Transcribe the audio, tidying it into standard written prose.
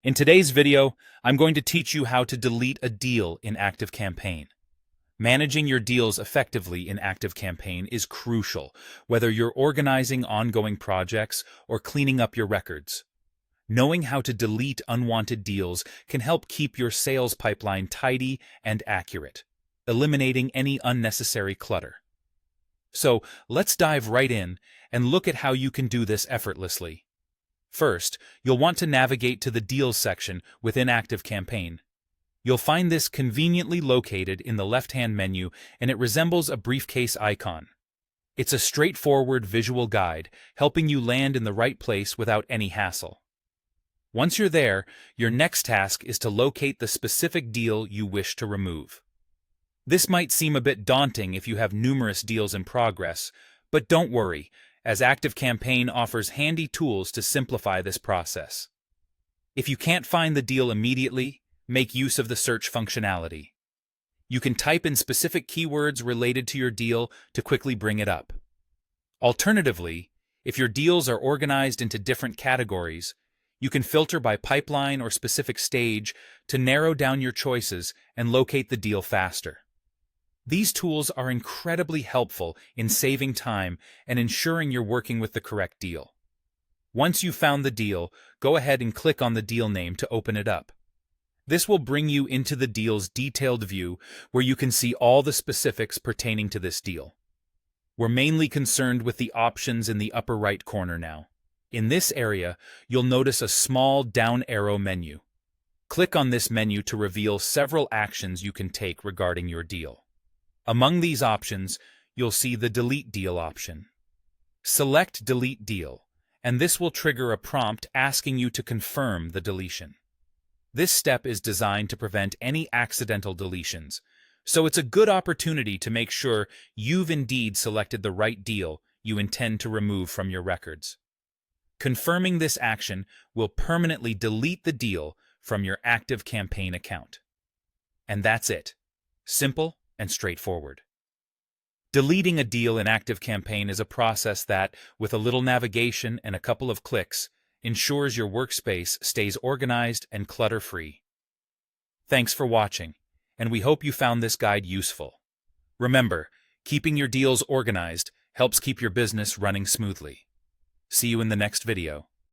In today's video, I'm going to teach you how to delete a deal in ActiveCampaign. Managing your deals effectively in ActiveCampaign is crucial, whether you're organizing ongoing projects or cleaning up your records. Knowing how to delete unwanted deals can help keep your sales pipeline tidy and accurate, eliminating any unnecessary clutter. So, let's dive right in and look at how you can do this effortlessly. First, you'll want to navigate to the Deals section within ActiveCampaign. You'll find this conveniently located in the left-hand menu, and it resembles a briefcase icon. It's a straightforward visual guide, helping you land in the right place without any hassle. Once you're there, your next task is to locate the specific deal you wish to remove. This might seem a bit daunting if you have numerous deals in progress, but don't worry, as ActiveCampaign offers handy tools to simplify this process. If you can't find the deal immediately, make use of the search functionality. You can type in specific keywords related to your deal to quickly bring it up. Alternatively, if your deals are organized into different categories, you can filter by pipeline or specific stage to narrow down your choices and locate the deal faster. These tools are incredibly helpful in saving time and ensuring you're working with the correct deal. Once you've found the deal, go ahead and click on the deal name to open it up. This will bring you into the deal's detailed view where you can see all the specifics pertaining to this deal. We're mainly concerned with the options in the upper right corner now. In this area, you'll notice a small down arrow menu. Click on this menu to reveal several actions you can take regarding your deal. Among these options, you'll see the Delete Deal option. Select Delete Deal, and this will trigger a prompt asking you to confirm the deletion. This step is designed to prevent any accidental deletions, so it's a good opportunity to make sure you've indeed selected the right deal you intend to remove from your records. Confirming this action will permanently delete the deal from your ActiveCampaign account. And that's it. Simple and straightforward. Deleting a deal in ActiveCampaign is a process that, with a little navigation and a couple of clicks, ensures your workspace stays organized and clutter-free. Thanks for watching, and we hope you found this guide useful. Remember, keeping your deals organized helps keep your business running smoothly. See you in the next video.